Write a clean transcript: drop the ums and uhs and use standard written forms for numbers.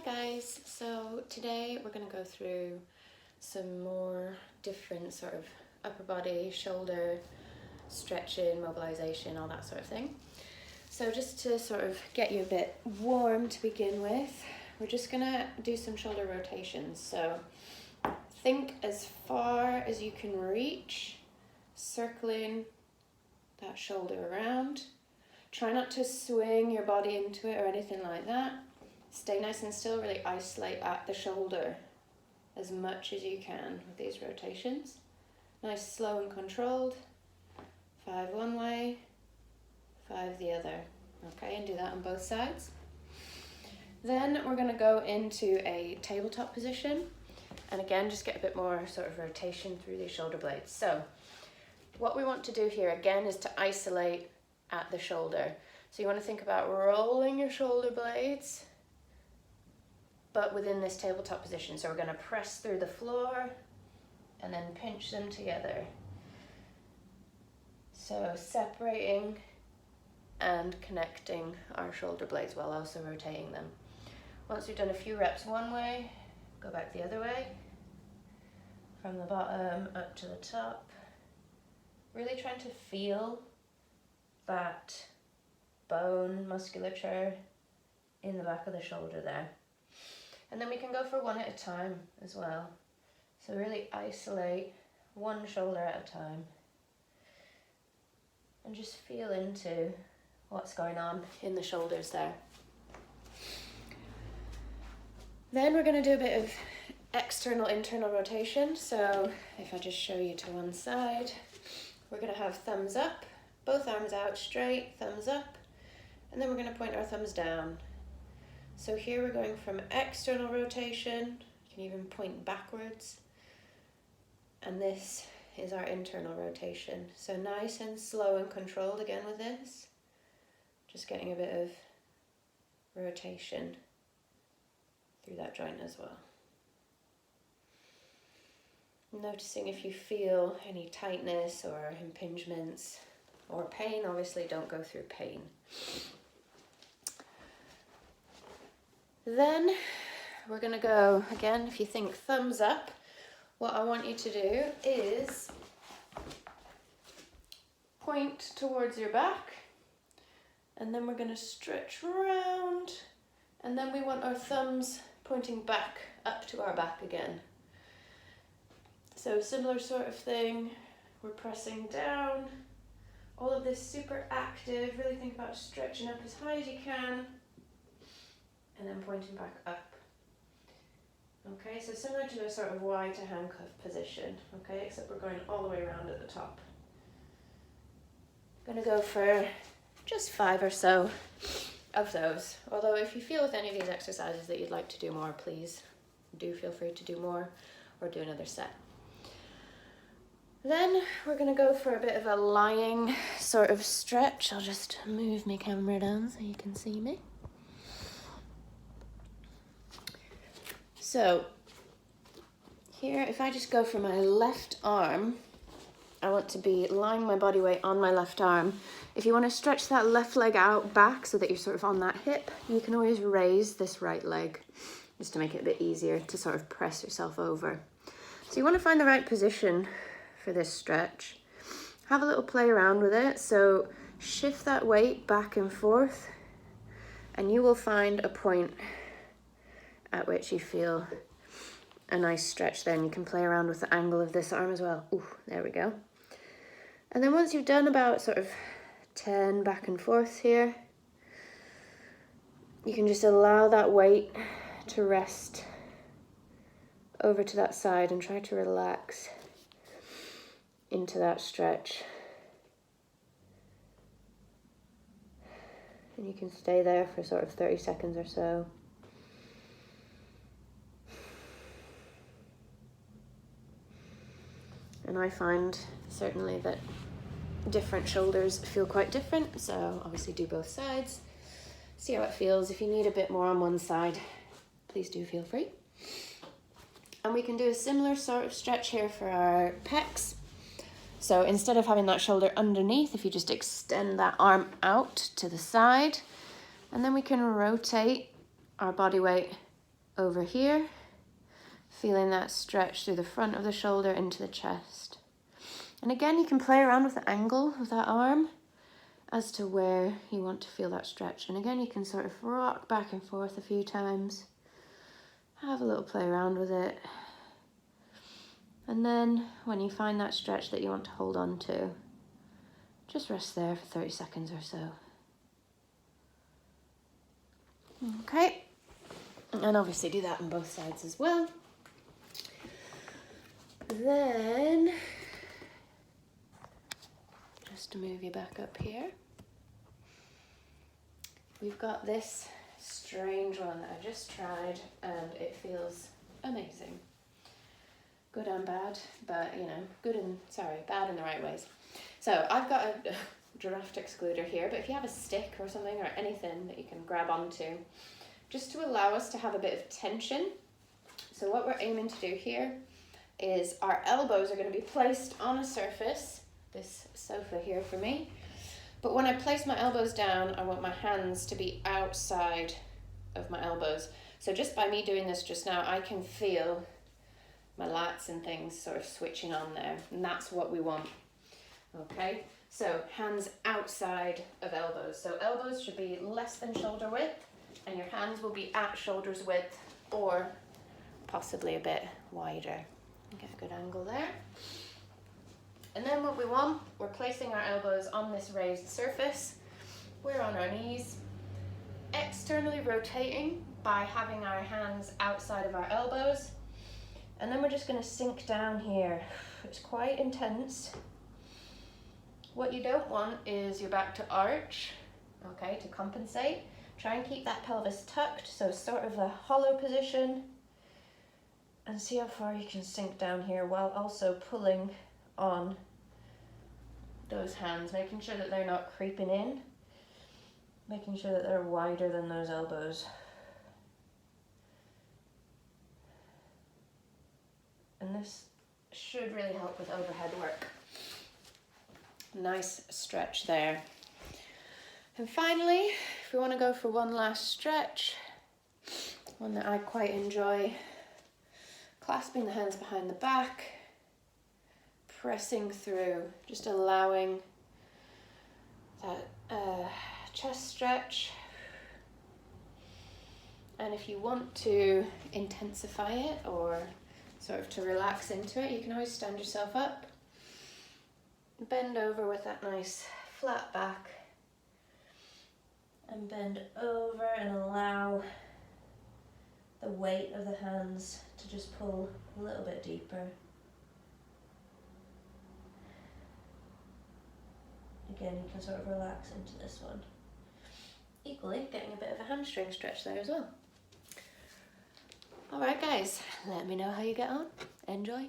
guys, so today we're going to go through some more different sort of upper body, shoulder stretching, mobilization, all that sort of thing. So just to sort of get you a bit warm to begin with, we're just going to do some shoulder rotations. So think as far as you can reach, circling that shoulder around. Try not to swing your body into it or anything like that. Stay nice and still, really isolate at the shoulder as much as you can with these rotations. Nice, slow and controlled. 5 one way, 5 the other. Okay, and do that on both sides. Then we're going to go into a tabletop position. And again, just get a bit more sort of rotation through these shoulder blades. So what we want to do here again is to isolate at the shoulder. So you want to think about rolling your shoulder blades, but within this tabletop position. So we're going to press through the floor and then pinch them together. So separating and connecting our shoulder blades while also rotating them. Once we've done a few reps one way, go back the other way. From the bottom up to the top. Really trying to feel that bone musculature in the back of the shoulder there. And then we can go for one at a time as well. So really isolate one shoulder at a time. And just feel into what's going on in the shoulders there. Then we're going to do a bit of external, internal rotation. So if I just show you to one side, we're going to have thumbs up, both arms out straight, thumbs up, and then we're going to point our thumbs down. So here we're going from external rotation, you can even point backwards, and this is our internal rotation. So nice and slow and controlled again with this, just getting a bit of rotation through that joint as well. Noticing if you feel any tightness or impingements or pain. Obviously don't go through pain. Then we're going to go again, if you think thumbs up, what I want you to do is point towards your back, and then we're going to stretch around, and then we want our thumbs pointing back up to our back again. So similar sort of thing, we're pressing down, all of this super active, really think about stretching up as high as you can, and then pointing back up. Okay, so similar to a sort of Y to handcuff position, okay, except we're going all the way around at the top. I'm gonna go for just 5 or so of those, although if you feel with any of these exercises that you'd like to do more, please do feel free to do more or do another set. Then we're going to go for a bit of a lying sort of stretch. I'll just move my camera down so you can see me. So here, if I just go for my left arm, I want to be lying my body weight on my left arm. If you want to stretch that left leg out back so that you're sort of on that hip, you can always raise this right leg just to make it a bit easier to sort of press yourself over. So you want to find the right position for this stretch. Have a little play around with it. So shift that weight back and forth, and you will find a point at which you feel a nice stretch there, and you can play around with the angle of this arm as well. Ooh, there we go. And then once you've done about sort of 10 back and forth here, you can just allow that weight to rest over to that side and try to relax into that stretch. And you can stay there for sort of 30 seconds or so. And I find certainly that different shoulders feel quite different, so obviously do both sides. See how it feels. If you need a bit more on one side, please do feel free. And we can do a similar sort of stretch here for our pecs. So instead of having that shoulder underneath, if you just extend that arm out to the side, and then we can rotate our body weight over here, feeling that stretch through the front of the shoulder into the chest. And again, you can play around with the angle of that arm as to where you want to feel that stretch. And again, you can sort of rock back and forth a few times, have a little play around with it. And then when you find that stretch that you want to hold on to, just rest there for 30 seconds or so. Okay, and obviously do that on both sides as well. Then, just to move you back up here, we've got this strange one that I just tried and it feels amazing. Good and bad, but you know, bad in the right ways. So I've got a draft excluder here, but if you have a stick or something or anything that you can grab onto, just to allow us to have a bit of tension. So what we're aiming to do here is our elbows are going to be placed on a surface, this sofa here for me, but when I place my elbows down, I want my hands to be outside of my elbows. So just by me doing this just now, I can feel my lats and things sort of switching on there, and that's what we want. Okay, so hands outside of elbows. So elbows should be less than shoulder width, and your hands will be at shoulder's width or possibly a bit wider. Get a good angle there. And then what we want, we're placing our elbows on this raised surface. We're on our knees, externally rotating by having our hands outside of our elbows. And then we're just going to sink down here. It's quite intense. What you don't want is your back to arch, okay, to compensate. Try and keep that pelvis tucked, so sort of a hollow position. And see how far you can sink down here while also pulling on those hands, making sure that they're not creeping in, making sure that they're wider than those elbows. And this should really help with overhead work. Nice stretch there. And finally, if we want to go for one last stretch, one that I quite enjoy, clasping the hands behind the back, pressing through, just allowing that chest stretch. And if you want to intensify it or sort of to relax into it, you can always stand yourself up, bend over with that nice flat back, and bend over and allow the weight of the hands to just pull a little bit deeper. Again, you can sort of relax into this one. Equally, getting a bit of a hamstring stretch there as well. Alright guys, let me know how you get on. Enjoy.